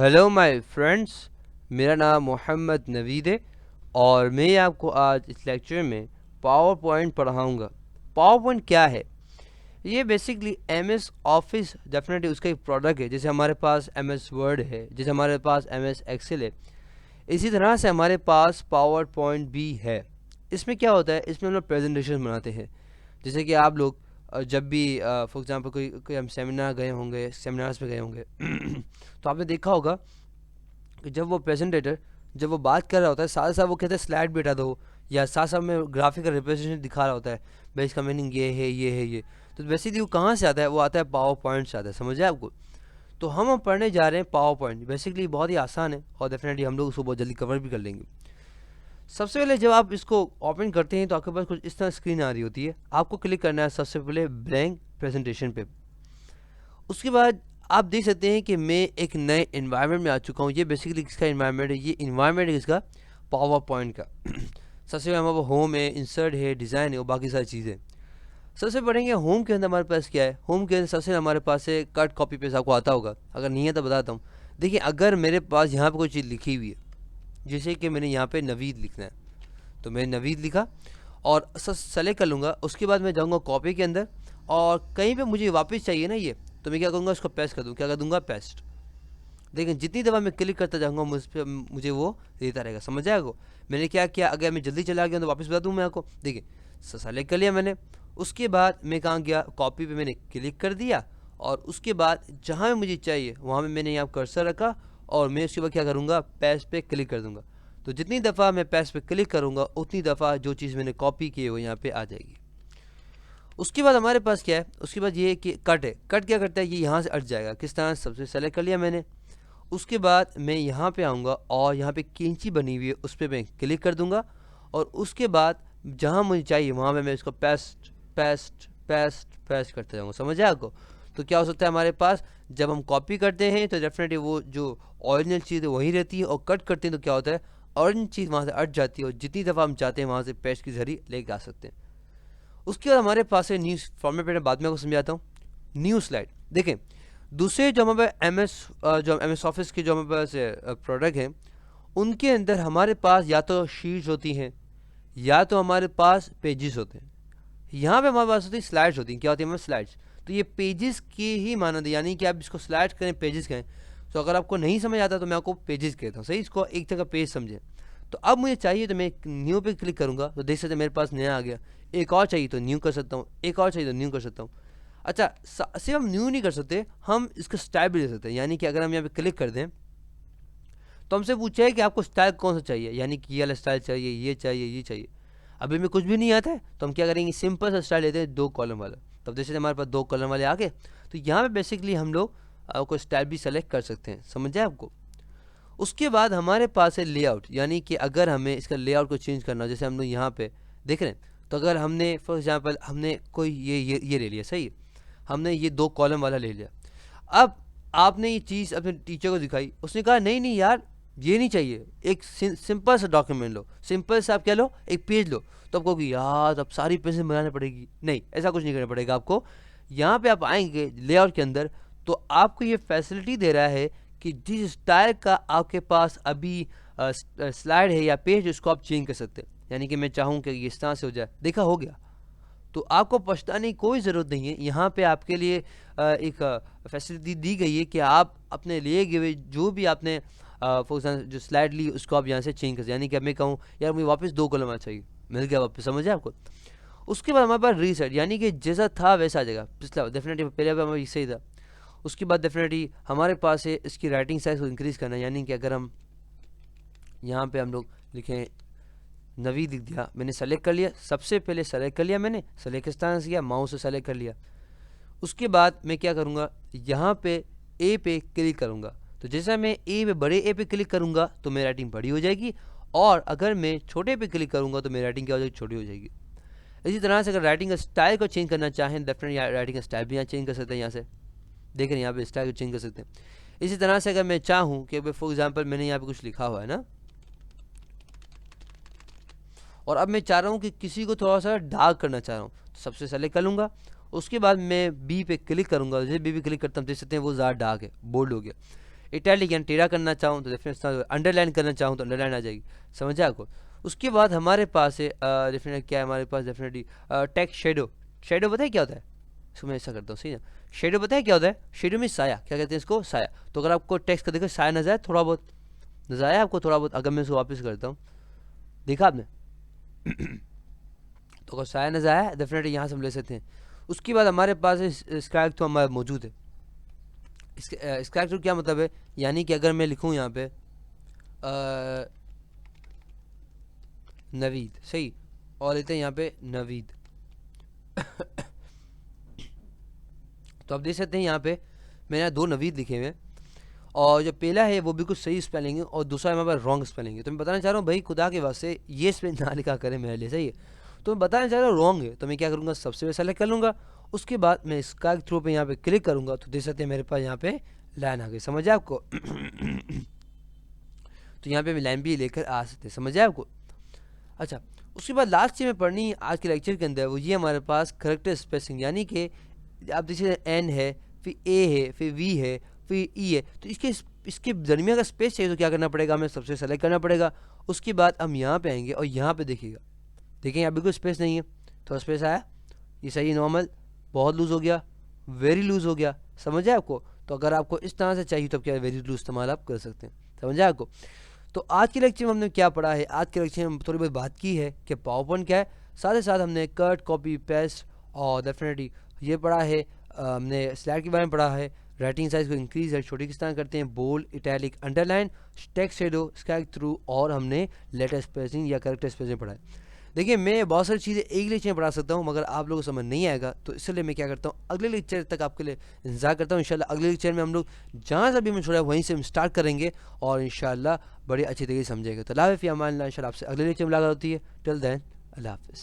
Hello my friends, मेरा नाम मोहम्मद नवीद है और मैं आपको आज इस लेक्चर में पावर पॉइंट पढ़ाऊँगा। पावर पॉइंट क्या है? ये basically M S office definitely उसका एक प्रोडक्ट है। जैसे हमारे पास एम एस वर्ड है, जैसे हमारे पास एम एस एक्सेल है, इसी तरह से हमारे पास पावर पॉइंट भी है। इसमें क्या होता है, इसमें हम लोग प्रेजेंटेशन बनाते हैं। जैसे कि आप लोग जब भी फॉर एग्जांपल कोई हम सेमिनार गए होंगे, सेमिनार्स में गए होंगे तो आपने देखा होगा कि जब वो प्रेजेंटेटर जब वो बात कर रहा होता है, साथ साथ वो कहते हैं स्लाइड भी हटा दो, या साथ साथ में ग्राफिकल रिप्रेजेंटेशन दिखा रहा होता है, भाई इसका मीनिंग ये है, ये है, ये। तो बेसिकली वो कहाँ से आता है? वो आता है पावर पॉइंट से आता है। समझ आए आपको? तो हम पढ़ने जा रहे हैं पावर पॉइंट। बेसिकली बहुत ही आसान है और डेफिनेटली हम लोग उसको बहुत जल्दी कवर भी कर लेंगे। सबसे पहले जब आप इसको ओपन करते हैं तो आपके पास कुछ इस तरह स्क्रीन आ रही होती है। आपको क्लिक करना है सबसे पहले ब्लैंक प्रेजेंटेशन पे। उसके बाद आप देख सकते हैं कि मैं एक नए इन्वायरमेंट में आ चुका हूँ। ये बेसिकली किसका इन्वायरमेंट है? ये इन्वायरमेंट है किसका? पावर पॉइंट का। सबसे पहले हमारे होम है, इंसर्ट है, डिज़ाइन है और बाकी सारी चीज़ें। सबसे पढ़ेंगे होम के अंदर हमारे पास क्या है। होम के अंदर सबसे हमारे पास है कट कॉपी पेस्ट। आपको आता होगा, अगर नहीं है तो बताता हूँ। देखिए, अगर मेरे पास यहाँ पे कोई चीज़ लिखी हुई है, जैसे कि मैंने यहाँ पे नवीद लिखना है, तो मैंने नवीद लिखा और सेलेक्ट कर लूँगा। उसके बाद मैं जाऊँगा कॉपी के अंदर और कहीं पे मुझे वापस चाहिए ना ये, तो मैं क्या करूँगा, इसको पेस्ट कर दूँ। क्या कर दूँगा? पेस्ट। लेकिन जितनी दफ़ा मैं क्लिक करता जाऊँगा मुझे वो देता रहेगा। समझ आएगा? मैंने क्या किया, अगर मैं जल्दी चला गया तो वापस बता दूँ मैं आपको। देखिए, सेलेक्ट कर लिया मैंने। उसके बाद मैं कहाँ गया, कॉपी पे मैंने क्लिक कर दिया और उसके बाद जहाँ पे मुझे चाहिए वहाँ पे मैंने यहाँ कर्सर रखा और मैं उसके बाद क्या करूँगा, पेस्ट पे क्लिक कर दूँगा। तो जितनी दफ़ा मैं पेस्ट पे क्लिक करूँगा उतनी दफ़ा जो चीज़ मैंने कॉपी की है वो यहाँ पे आ जाएगी। उसके बाद हमारे पास क्या है, उसके बाद ये है कि कट है। कट क्या करता है, ये यहाँ से अट जाएगा। किस तरह? सबसे सेलेक्ट कर लिया मैंने। उसके बाद मैं यहाँ पे आऊँगा और यहाँ पे कैंची बनी हुई है उस पर मैं क्लिक कर दूँगा और उसके बाद जहाँ मुझे चाहिए वहाँ पे मैं इसको पेस्ट पेस्ट पेस्ट पेस्ट करते जाऊँगा। समझ आया आपको? तो क्या हो सकता है हमारे पास, जब हम कॉपी करते हैं तो डेफिनेटली वो जो ओरिजिनल चीज़ है वही रहती है, और कट करते हैं तो क्या होता है, ओरिजिनल चीज़ वहाँ से अट जाती है और जितनी दफ़ा हम चाहते हैं वहाँ से पेस्ट के जरिए लेके आ सकते हैं। उसके बाद हमारे पास है न्यू फॉर्मेट पे। बाद में आपको समझाता हूँ। New slide. देखें, दूसरे जो हमारे जो एम एस ऑफिस के जो हमारे पास प्रोडक्ट हैं, उनके अंदर हमारे पास या तो शीट्स होती हैं या तो हमारे पास पेजेस होते हैं। यहाँ पे हमारे पास होती है स्लाइड्स होती हैं। क्या होती है हमारे स्लाइड्स? तो ये पेजेस की ही मानद है, यानी कि आप इसको स्लाइड्स करें, पेजेस करें। तो अगर आपको नहीं समझ आता तो मैं आपको पेजेस कहता हूँ, सही? इसको एक जगह पेज समझें। तो अब मुझे चाहिए तो मैं न्यू पे क्लिक करूँगा तो देख सकते हैं मेरे पास नया आ गया। एक और चाहिए तो न्यू कर सकता हूँ, एक और चाहिए तो न्यू कर सकता हूँ। अच्छा, सिर्फ हम न्यू नहीं कर सकते, हम इसका स्टाइल भी दे सकते हैं। यानी कि अगर हम यहाँ पे क्लिक कर दें तो हमसे पूछा है कि आपको स्टाइल कौन सा चाहिए, यानी कि ये वाला स्टाइल चाहिए, ये चाहिए, ये चाहिए। अभी में कुछ भी नहीं आता है तो हम क्या करेंगे, सिंपल सा स्टाइल लेते हैं 2 कॉलम वाला। तब जैसे हमारे पास 2 कॉलम वाले आ गए तो यहाँ पे बेसिकली हम लोग कोई स्टाइल भी सेलेक्ट कर सकते हैं। समझ जाए आपको? उसके बाद हमारे पास है लेआउट, यानी कि अगर हमें इसका लेआउट को चेंज करना हो, जैसे हम लोग यहाँ पे देख रहे हैं, तो अगर हमने फॉर एग्जांपल हमने कोई ये ले लिया, सही है, हमने ये 2 कॉलम वाला ले लिया। अब आपने ये चीज़ अपने टीचर को दिखाई, उसने कहा नहीं नहीं यार, ये नहीं चाहिए, एक सिंपल सा डॉक्यूमेंट लो, सिंपल सा आप क्या लो, एक पेज लो। तो आप कहोगे यार अब सारी पेजें बनानी पड़ेगी। नहीं, ऐसा कुछ नहीं करना पड़ेगा आपको। यहाँ पे आप आएंगे लेआउट के अंदर तो आपको ये फैसिलिटी दे रहा है कि जिस स्टाइल का आपके पास अभी स्लाइड है या पेज, उसको आप चेंज कर सकते हैं। यानी कि मैं चाहूँ कि ये इस तरह से हो जाए, देखा, हो गया। तो आपको पछताने की कोई ज़रूरत नहीं है। यहाँ पे आपके लिए एक फैसिलिटी दी गई है कि आप अपने लिए गए जो भी आपने फॉर एग्जाम्पल जो स्लाइड ली उसको आप यहाँ से चेंज कर सकते। यानी कि अब मैं कहूँ यार मुझे वापस 2 कॉलम चाहिए, मिल गया वापस। समझ है आपको? उसके बाद हमारे पास रीसेट, यानी कि जैसा था वैसा आ जाएगा। पिछला डेफिनेटली पहले हमारा सही था। उसके बाद डेफिनेटली हमारे पास है इसकी राइटिंग साइज को इंक्रीज़ करना। यानी कि अगर हम यहाँ पे हम लोग लिखें नवीद लिख दिया, मैंने सेलेक्ट कर लिया, सबसे पहले सेलेक्ट कर लिया, मैंने सेलेक्ट किस तरह से किया, माउस से सेलेक्ट कर लिया। उसके बाद मैं क्या करूँगा, यहाँ पे ए पे क्लिक करूँगा। तो जैसा मैं ए पे बड़े ए पे क्लिक करूँगा तो मेरी राइटिंग बड़ी हो जाएगी, और अगर मैं छोटे पे क्लिक करूँगा तो मेरी राइटिंग क्या हो जाएगी, छोटी हो जाएगी। इसी तरह से अगर राइटिंग का स्टाइल को चेंज करना चाहें, डेफिनेटली राइटिंग का स्टाइल भी यहाँ चेंज कर सकते हैं। यहाँ से देख रहे हैं, यहाँ पे स्टाइल को चेंज कर सकते हैं। इसी तरह से अगर मैं चाहूँ कि फॉर एग्जाम्पल मैंने यहाँ पे कुछ लिखा हुआ है ना, और अब मैं चाह रहा हूँ कि किसी को थोड़ा सा डार्क करना चाह रहा हूँ, तो सबसे सेलेक्ट कर लूँगा। उसके बाद मैं बी पे क्लिक करूँगा। जैसे बी पे क्लिक करता हूँ देख सकते हैं वो ज़्यादा डार्क है, बोल्ड हो गया। इटैलिक यानी टेढ़ा करना चाहूँ तो डेफिनेटली अंडरलाइन करना चाहूँ तो अंडरलाइन आ जाएगी, समझा आपको। उसके बाद हमारे पास है डेफिनेटली क्या है हमारे पास, डेफिनेटली टेक्स्ट शेडो। शेडो पता है क्या होता है, इसको मैं ऐसा करता हूँ, सही ना। शेडो पता है क्या होता है, शेडो में साया, क्या कहते हैं इसको, साया। तो अगर आपको टेक्स्ट का देखो साया नजर आए, थोड़ा बहुत नजर आया आपको, थोड़ा बहुत, अगर मैं इसको वापस करता हूँ, देखा आपने तो अगर साया नजर आया डेफिनेटली यहाँ से हम ले सकते हैं। उसके बाद हमारे पास स्क्रैक तो हमारा मौजूद है। स्क्रैक तो क्या मतलब है, यानी कि अगर मैं लिखूँ यहाँ पे नवीद, सही, और लेते हैं यहाँ पे नवीद तो आप देख सकते हैं यहाँ पे मैंने दो नवीद लिखे हुए हैं, और जो पहला है वो बिल्कुल सही स्पेलिंग है और दूसरा हमारे पास रॉन्ग स्पेलिंग है। तो मैं बताना चाह रहा हूँ भाई खुदा के वास्ते ये स्पेलिंग ना लिखा करें मेरे लिए, सही है। तो मैं बताना चाह रहा हूँ रॉन्ग है, तो मैं क्या करूँगा, सबसे पहले सेलेक्ट कर लूँगा, उसके बाद मैं इसका थ्रू पे यहाँ पे क्लिक करूँगा, तो देख सकते हैं मेरे पास यहाँ पे लाइन आ गई, समझ आए आपको तो यहाँ पे मैं लाइन भी लेकर आ सकते हैं, समझ आए आपको। अच्छा, उसके बाद लास्ट चीज़ में पढ़नी है आज के लेक्चर के अंदर, वो ये हमारे पास करेक्टर स्पेसिंग, यानी कि आप देखिए एन है, फिर ए है, फिर वी है, फिर ई है, तो इसके दरमियान का स्पेस चाहिए तो क्या करना पड़ेगा, हमें सबसे सेलेक्ट करना पड़ेगा। उसके बाद हम यहाँ पे आएंगे और यहाँ पे देखिएगा, देखिए यहाँ बिल्कुल स्पेस नहीं है, थोड़ा स्पेस आया, ये सही नॉर्मल, बहुत लूज़ हो गया, वेरी लूज़ हो गया, समझ आए आपको। तो अगर आपको इस तरह से चाहिए तो क्या वेरी लूज़ इस्तेमाल आप कर सकते हैं, समझ आए आपको। तो आज के लेक्चर में हमने क्या पढ़ा है, आज के लेक्चर में थोड़ी बहुत बात की है कि पावर पॉइंट क्या है, साथ ही साथ हमने कट, कॉपी, पेस्ट और डेफिनेटली ये पढ़ा है, हमने स्लाइड के बारे में पढ़ा है, राइटिंग साइज को इंक्रीज है छोटी किस तरह करते हैं, bold, italic, underline, text shadow, scratch through, और हमने लेटर स्पेसिंग या करेक्टर स्पेसिंग पढ़ा है। देखिए मैं बहुत सारी चीज़ें एक लेक्चर में पढ़ा सकता हूँ, मगर आप लोगों को समझ नहीं आएगा, तो इसलिए मैं क्या करता हूँ अगले लेक्चर तक आपके लिए इंतजार करता हूँ। इंशाल्लाह अगले लेक्चर में हम लोग जहाँ से भी हम छोड़ा वहीं से हम स्टार्ट करेंगे और इंशाल्लाह बड़ी अच्छी तरीके से समझेंगे। तो अल्लाह हाफ़िज़, अमान अल्लाह, इंशाल्लाह आपसे अगले लेक्चर में मुलाकात होती है। टिल देन अल्लाह हाफ़िज़।